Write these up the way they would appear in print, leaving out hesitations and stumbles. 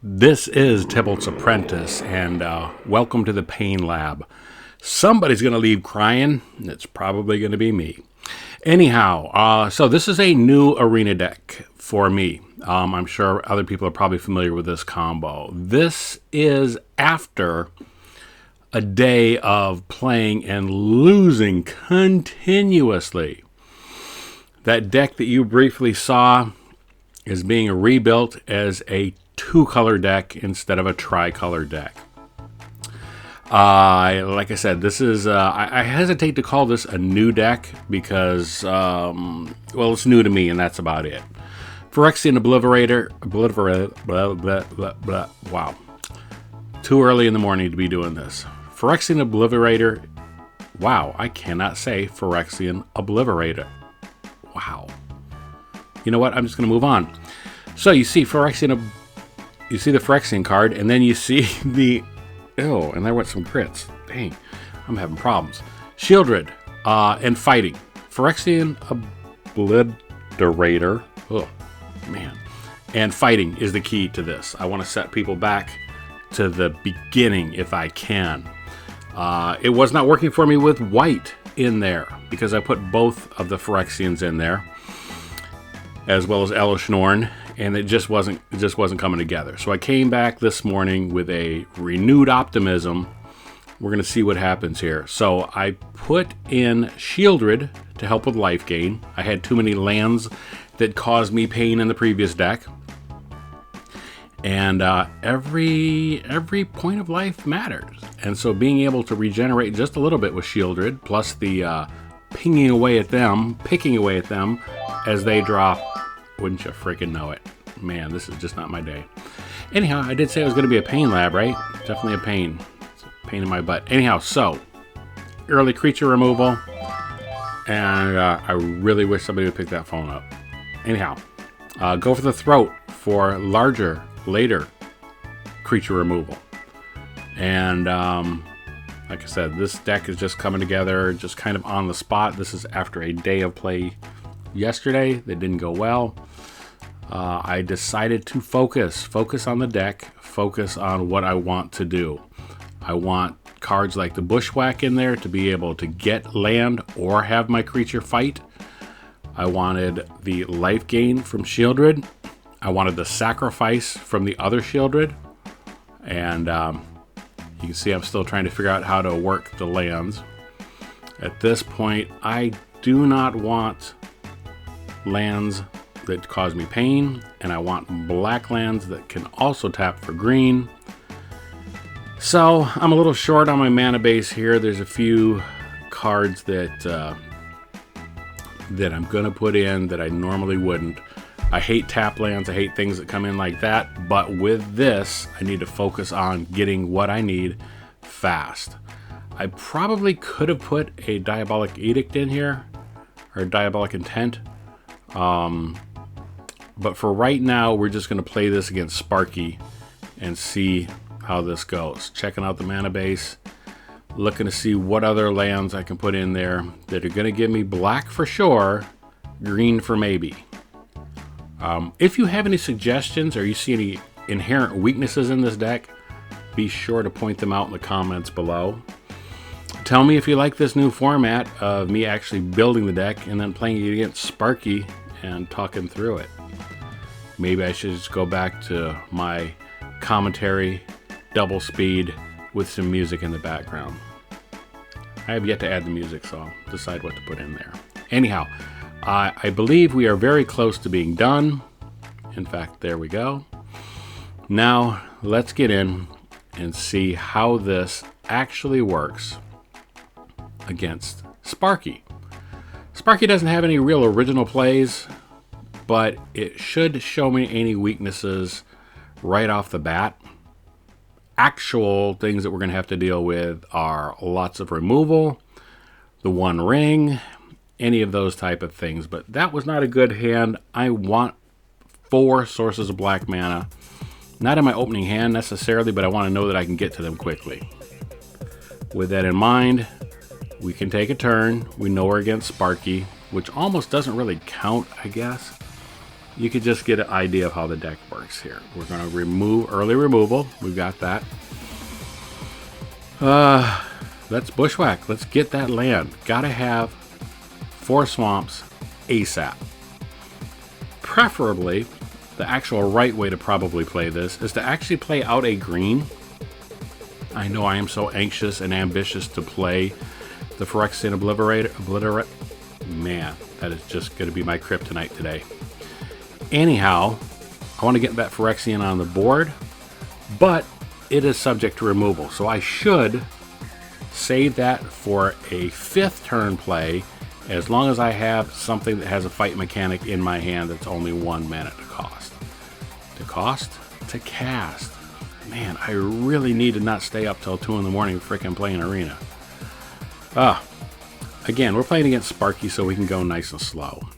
This is Tibalt's Apprentice, and welcome to the Pain Lab. Somebody's going to leave crying, and it's probably going to be me. Anyhow, so this is a new arena deck for me. I'm sure other people are probably familiar with this combo. This is after a day of playing and losing continuously. That deck that you briefly saw is being rebuilt as a two-color deck instead of a tricolor deck. Like I said, this is, I hesitate to call this a new deck because, well, it's new to me and that's about it. Phyrexian Obliterator, wow. Too early in the morning to be doing this. Phyrexian Obliterator, wow, I cannot say Phyrexian Obliterator. Wow. You know what, I'm just going to move on. So you see you see the Phyrexian card, and then you see the... Oh, and there went some crits. Dang, I'm having problems. Sheoldred, and fighting. Phyrexian Obliterator. Oh, man. And fighting is the key to this. I want to set people back to the beginning if I can. It was not working for me with white in there, because I put both of the Phyrexians in there, as well as Llanowar, and it just wasn't coming together. So I came back this morning with a renewed optimism. We're going to see what happens here. So I put in Sheoldred to help with life gain. I had too many lands that caused me pain in the previous deck. And every point of life matters. And so being able to regenerate just a little bit with Sheoldred, plus the picking away at them as they drop. Wouldn't you freaking know it? Man, this is just not my day. Anyhow, I did say it was going to be a pain lab, right? Definitely a pain. It's a pain in my butt. Anyhow, so early creature removal, and I really wish somebody would pick that phone up. Anyhow, go for the throat for larger, later creature removal. And like I said, this deck is just coming together, just kind of on the spot. This is after a day of play yesterday that didn't go well. I decided to focus on the deck, focus on what I want to do. I want cards like the Bushwhack in there to be able to get land or have my creature fight. I wanted the life gain from Sheoldred. I wanted the sacrifice from the other Sheoldred. And you can see I'm still trying to figure out how to work the lands. At this point, I do not want lands that cause me pain, and I want black lands that can also tap for green. So I'm a little short on my mana base here. There's a few cards that I'm gonna put in that I normally wouldn't. I hate tap lands, I hate things that come in like that, but with this I need to focus on getting what I need fast. I probably could have put a Diabolic Edict in here, or Diabolic Intent. But for right now, we're just going to play this against Sparky and see how this goes. Checking out the mana base, looking to see what other lands I can put in there that are going to give me black for sure, green for maybe. If you have any suggestions or you see any inherent weaknesses in this deck, be sure to point them out in the comments below. Tell me if you like this new format of me actually building the deck and then playing it against Sparky and talking through it. Maybe I should just go back to my commentary, double speed, with some music in the background. I have yet to add the music, so I'll decide what to put in there. Anyhow, I believe we are very close to being done. In fact, there we go. Now, let's get in and see how this actually works against Sparky. Sparky doesn't have any real original plays, but it should show me any weaknesses right off the bat. Actual things that we're going to have to deal with are lots of removal, the one ring, any of those type of things. But that was not a good hand. I want 4 sources of black mana. Not in my opening hand necessarily, but I want to know that I can get to them quickly. With that in mind, we can take a turn. We know we're against Sparky, which almost doesn't really count, I guess. you could just get an idea of how the deck works here. We're going to remove early removal. We've got that. Let's Bushwhack. Let's get that land. Gotta have 4 swamps ASAP. Preferably, the actual right way to probably play this is to actually play out a green. I know I am so anxious and ambitious to play the Phyrexian Obliterator. Man, that is just going to be my kryptonite today. Anyhow, I want to get that Phyrexian on the board, but it is subject to removal. So I should save that for a 5th turn play, as long as I have something that has a fight mechanic in my hand that's only 1 mana to cost. To cast. Man, I really need to not stay up till 2 in the morning freaking playing Arena. Again, we're playing against Sparky, so we can go nice and slow.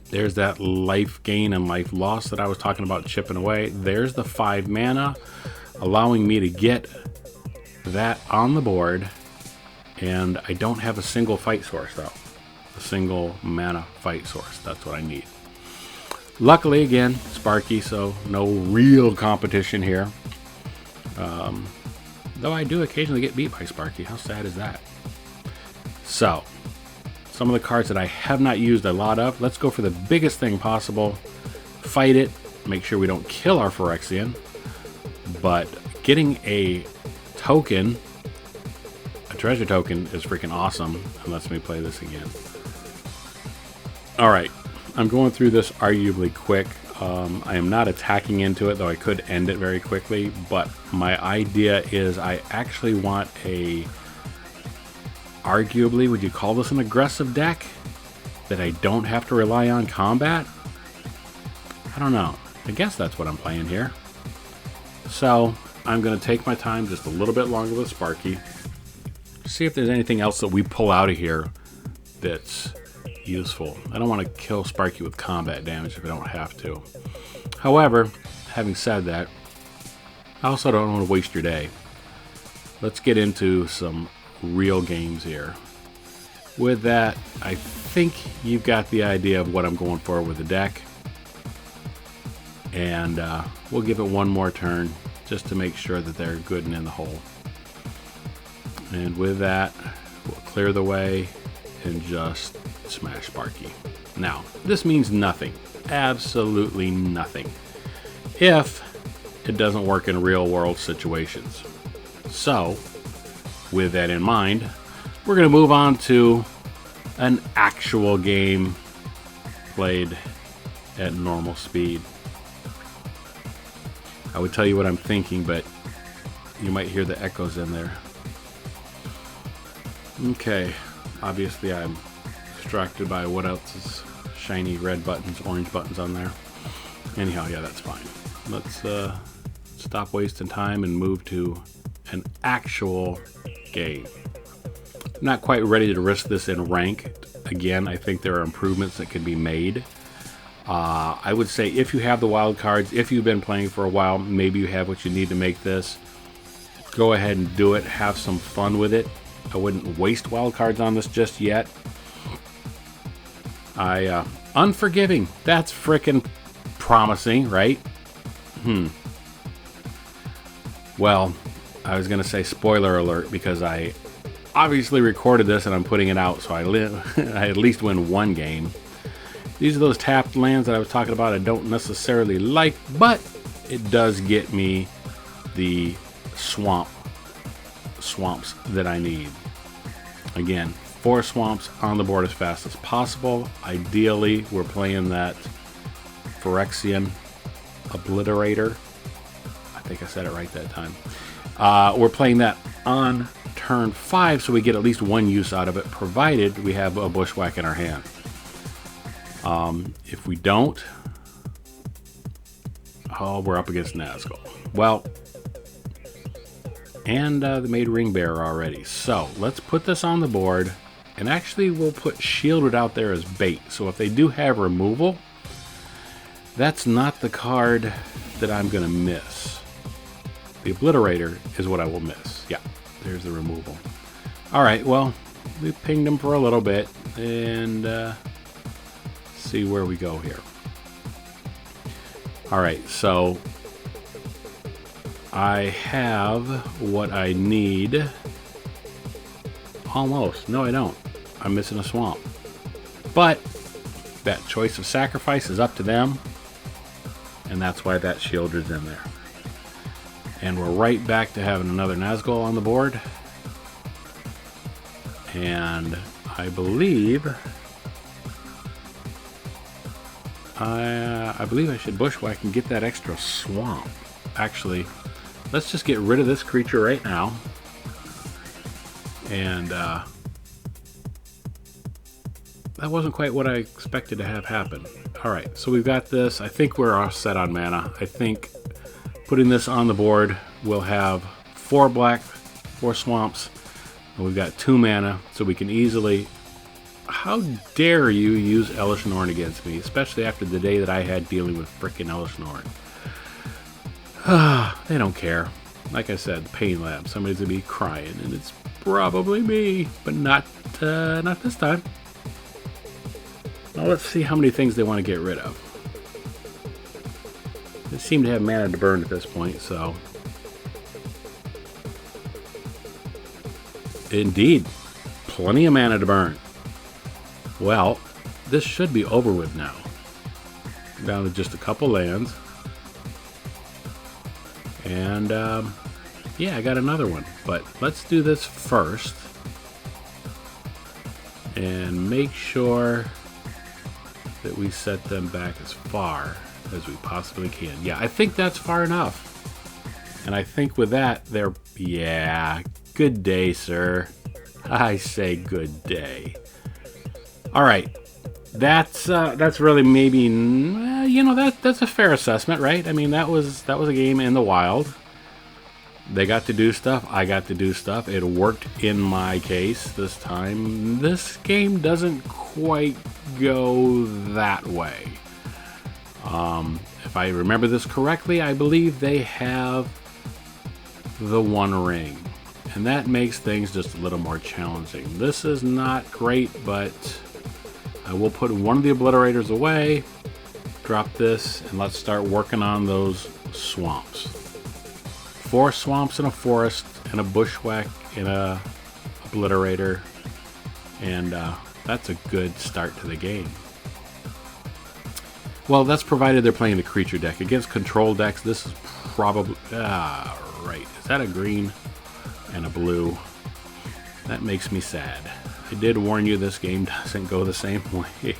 There's that life gain and life loss that I was talking about chipping away. There's the 5 mana, allowing me to get that on the board. And I don't have a single fight source, though. A single mana fight source. That's what I need. Luckily, again, Sparky, so no real competition here. Though I do occasionally get beat by Sparky. How sad is that? So, some of the cards that I have not used a lot of. Let's go for the biggest thing possible. Fight it. Make sure we don't kill our Phyrexian. But getting a token, a treasure token, is freaking awesome. And lets me play this again. Alright. I'm going through this arguably quick. I am not attacking into it, though I could end it very quickly. But my idea is I actually want a... Arguably, would you call this an aggressive deck? That I don't have to rely on combat? I don't know. I guess that's what I'm playing here. So, I'm going to take my time just a little bit longer with Sparky. See if there's anything else that we pull out of here that's useful. I don't want to kill Sparky with combat damage if I don't have to. However, having said that, I also don't want to waste your day. Let's get into some real games here. With that, I think you've got the idea of what I'm going for with the deck. And we'll give it one more turn just to make sure that they're good and in the hole. And with that, we'll clear the way and just smash Sparky. Now, this means nothing. Absolutely nothing. If it doesn't work in real world situations. So, with that in mind, we're going to move on to an actual game played at normal speed. I would tell you what I'm thinking, but you might hear the echoes in there. Okay, obviously I'm distracted by what else is shiny red buttons, orange buttons on there. Anyhow, yeah, that's fine. Let's stop wasting time and move to an actual game. I'm not quite ready to risk this in ranked. Again, I think there are improvements that can be made. I would say if you have the wild cards, if you've been playing for a while, maybe you have what you need to make this. Go ahead and do it. Have some fun with it. I wouldn't waste wild cards on this just yet. Unforgiving. That's frickin' promising, right? Well, I was going to say spoiler alert because I obviously recorded this and I'm putting it out, so I at least win one game. These are those tapped lands that I was talking about I don't necessarily like, but it does get me the swamps that I need. Again, 4 swamps on the board as fast as possible. Ideally, we're playing that Phyrexian Obliterator. I think I said it right that time. We're playing that on turn 5, so we get at least one use out of it, provided we have a Bushwhack in our hand. If we don't, we're up against Nazgul. Well, and the Made Ring Bearer already. So let's put this on the board, and actually we'll put Sheoldred out there as bait. So if they do have removal, that's not the card that I'm going to miss. The Obliterator is what I will miss. Yeah, there's the removal. Alright, well, we pinged him for a little bit, and see where we go here. Alright, so I have what I need. Almost. No, I don't. I'm missing a swamp. But that choice of sacrifice is up to them. And that's why that Sheoldred's in there. And we're right back to having another Nazgul on the board. And I believe I should Bushwhack and get that extra swamp. Actually, let's just get rid of this creature right now. And that wasn't quite what I expected to have happen. Alright, so we've got this. I think we're all set on mana. I think putting this on the board, we'll have 4 black, 4 swamps, and we've got 2 mana, so we can easily... How dare you use Elesh Norn against me, especially after the day that I had dealing with frickin' Elesh Norn. They don't care. Like I said, the Pain Lab, somebody's gonna be crying, and it's probably me, but not this time. Now let's see how many things they want to get rid of. They seem to have mana to burn at this point, so... Indeed, plenty of mana to burn. Well, this should be over with now. Down to just a couple lands. And, yeah, I got another one. But let's do this first. And make sure that we set them back as far as we possibly can. Yeah, I think that's far enough. And I think with that, they're... Yeah, good day, sir. I say good day. All right, that's really maybe, you know, that's a fair assessment, right? I mean, that was a game in the wild. They got to do stuff. I got to do stuff. It worked in my case this time. This game doesn't quite go that way. If I remember this correctly, I believe they have the One Ring. And that makes things just a little more challenging. This is not great, but I will put one of the Obliterators away, drop this, and let's start working on those swamps. 4 swamps in a forest, and a Bushwhack in a Obliterator, and that's a good start to the game. Well, that's provided they're playing the creature deck. Against control decks, this is probably... right. Is that a green and a blue? That makes me sad. I did warn you this game doesn't go the same way.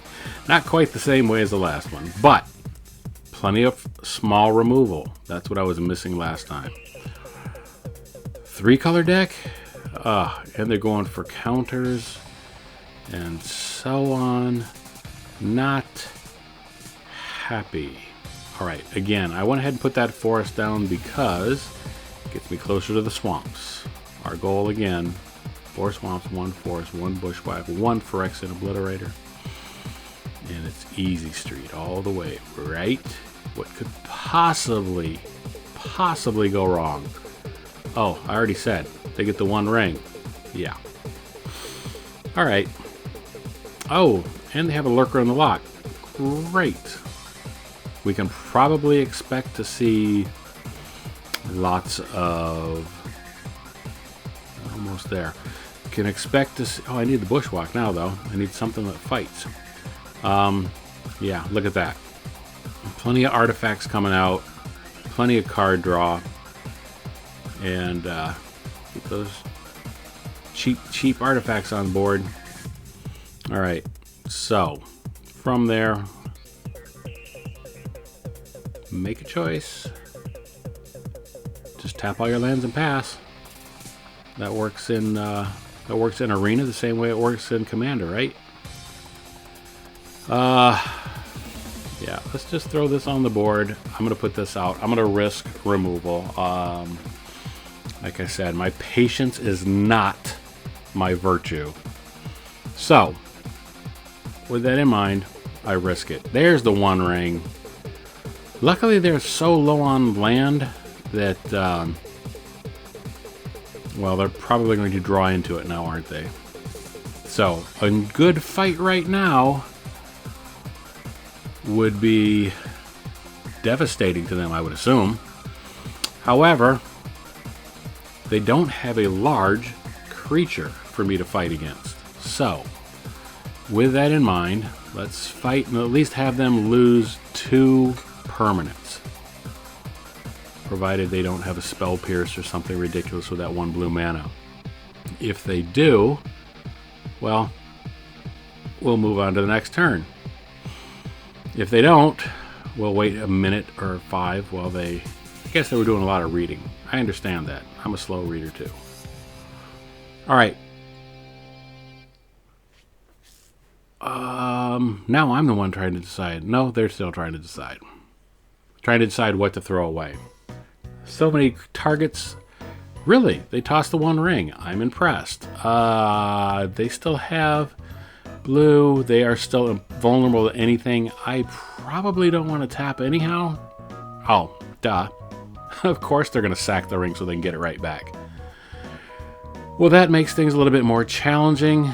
Not quite the same way as the last one, but plenty of small removal. That's what I was missing last time. 3-color deck, and they're going for counters and so on. Not happy. All right, again, I went ahead and put that forest down because it gets me closer to the swamps. Our goal again, 4 swamps, 1 forest, 1 Bushwhack, 1 Phyrexian Obliterator. And it's easy street all the way, right? What could possibly go wrong? Oh, I already said, they get the One Ring. Yeah. All right. Oh, and they have a lurker in the lock. Great. We can probably expect to see lots of... Almost there. Can expect to see... Oh, I need the Bushwhack now, though. I need something that fights. Yeah, look at that. Plenty of artifacts coming out. Plenty of card draw. And get those cheap artifacts on board. Alright, so from there, make a choice. Just tap all your lands and pass. That works in Arena the same way it works in Commander, right? Yeah, let's just throw this on the board. I'm gonna put this out. I'm gonna risk removal. Like I said, my patience is not my virtue. So, with that in mind, I risk it. There's the One Ring. Luckily, they're so low on land that, well, they're probably going to draw into it now, aren't they? So, a good fight right now would be devastating to them, I would assume. However, they don't have a large creature for me to fight against. So, with that in mind, let's fight and at least have them lose 2 permanents. Provided they don't have a Spell Pierce or something ridiculous with that 1 blue mana. If they do, well, we'll move on to the next turn. If they don't, we'll wait a minute or 5 while they... I guess they were doing a lot of reading. I understand that. I'm a slow reader too. Alright. Now I'm the one trying to decide. No, they're still trying to decide. Trying to decide what to throw away. So many targets. Really, they tossed the 1 ring. I'm impressed. They still have blue. They are still vulnerable to anything. I probably don't want to tap anyhow. Oh, duh. Of course they're going to sack the ring so they can get it right back. Well, that makes things a little bit more challenging.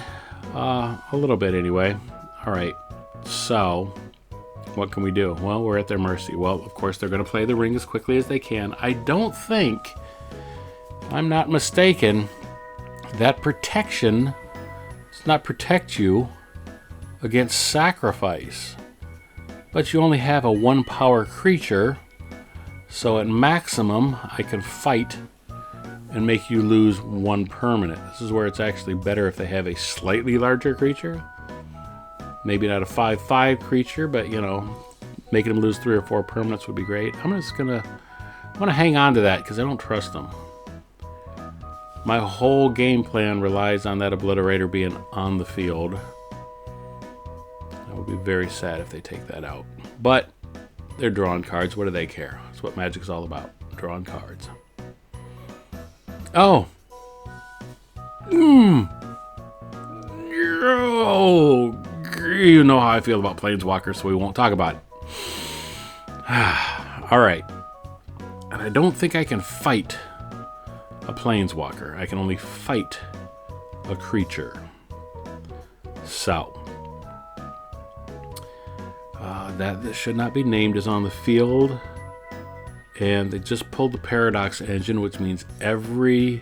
A little bit anyway. Alright, so what can we do? Well, we're at their mercy. Well, of course they're going to play the ring as quickly as they can. I don't think, if I'm not mistaken, that protection does not protect you against sacrifice. But you only have a 1 power creature, so at maximum I can fight and make you lose 1 permanent. This is where it's actually better if they have a slightly larger creature. Maybe not a 5/5 creature, but you know, making them lose 3 or 4 permanents would be great. I'm gonna hang on to that because I don't trust them. My whole game plan relies on that Obliterator being on the field. I would be very sad if they take that out. But they're drawing cards. What do they care? That's what Magic's all about. Drawing cards. Oh. Oh. You know how I feel about Planeswalkers, so we won't talk about it. Alright. And I don't think I can fight a Planeswalker. I can only fight a creature. So. That should not be named is on the field. And they just pulled the Paradox Engine, which means every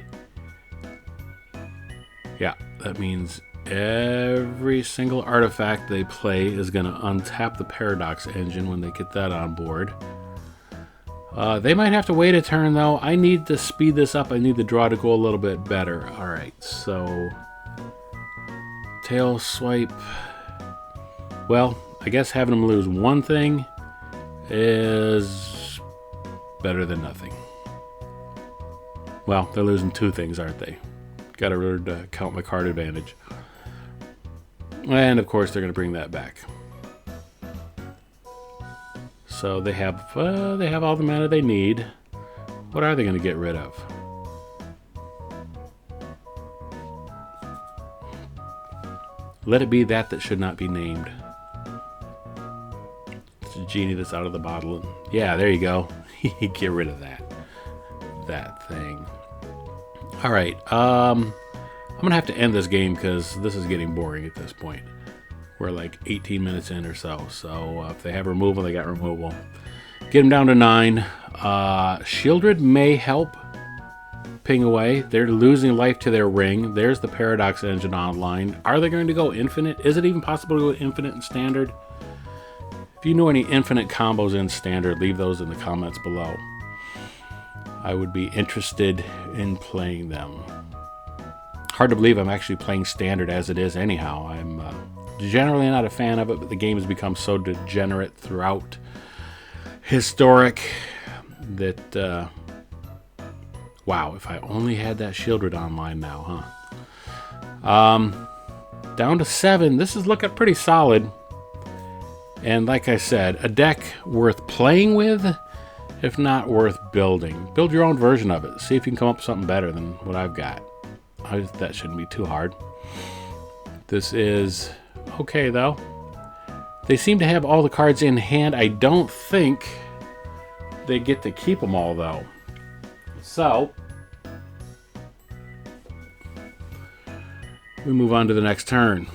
single artifact they play is going to untap the Paradox Engine when they get that on board. They might have to wait a turn, though. I need to speed this up. I need the draw to go a little bit better. Alright, so... Tail swipe. Well, I guess having them lose 1 thing is better than nothing. Well, they're losing 2 things, aren't they? Gotta count my card advantage. And of course they're gonna bring that back. So they have all the mana they need. What are they gonna get rid of? Let it be that should not be named. It's a genie that's out of the bottle. Yeah, there you go. Get rid of that thing. All right, I'm gonna have to end this game because this is getting boring at this point. We're like 18 minutes in or so. So if they have removal, they got removal. Get them down to 9. Sheoldred may help ping away. They're losing life to their ring. There's the Paradox Engine online. Are they going to go infinite? Is it even possible to go infinite in Standard? If you know any infinite combos in Standard, leave those in the comments below. I would be interested in playing them. Hard to believe I'm actually playing Standard as it is anyhow. I'm generally not a fan of it, but the game has become so degenerate throughout Historic that, wow, if I only had that Sheoldred online now, huh? Down to 7. This is looking pretty solid. And like I said, a deck worth playing with, if not worth building. Build your own version of it. See if you can come up with something better than what I've got. That shouldn't be too hard. This is okay, though. They seem to have all the cards in hand. I don't think they get to keep them all, though. So, we move on to the next turn.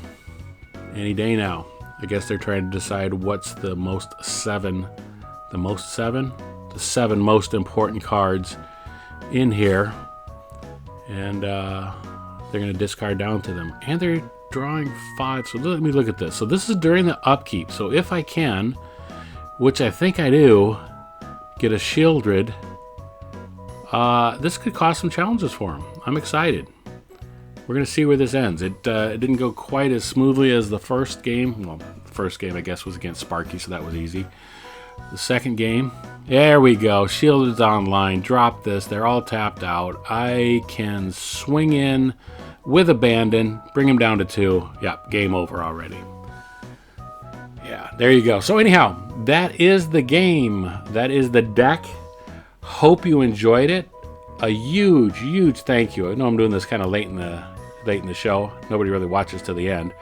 Any day now. I guess they're trying to decide what's the most 7 the 7 most important cards in here. And they're going to discard down to them. And they're drawing 5. So let me look at this. So this is during the upkeep. So if I can, which I think I do, get a Sheoldred, this could cause some challenges for him. I'm excited. We're going to see where this ends. It didn't go quite as smoothly as the first game. Well, the first game, I guess, was against Sparky, so that was easy. The second game, there we go. Sheoldred's online. Drop this. They're all tapped out. I can swing in with Abandon, bring him down to 2. Yep, game over already. Yeah, there you go. So anyhow, that is the game. That is the deck. Hope you enjoyed it. A huge thank you. I know I'm doing this kind of late in the show. Nobody really watches to the end.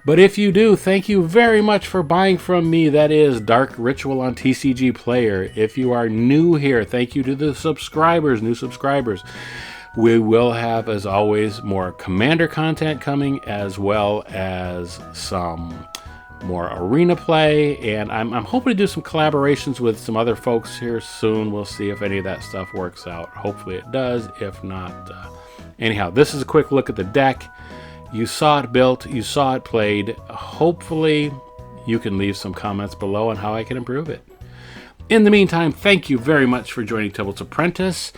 But if you do, thank you very much for buying from me. That is Dark Ritual on TCG Player. If you are new here, thank you to the subscribers, new subscribers. We will have, as always, more Commander content coming, as well as some more arena play. And I'm hoping to do some collaborations with some other folks here soon. We'll see if any of that stuff works out. Hopefully it does. If not, anyhow, this is a quick look at the deck. You saw it built, you saw it played. Hopefully you can leave some comments below on how I can improve it. In the meantime, thank you very much for joining Tibalt's Apprentice.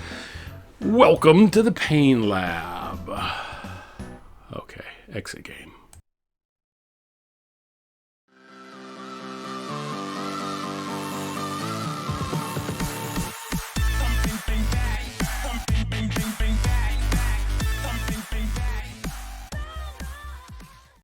Welcome to the Pain Lab. Okay, exit game.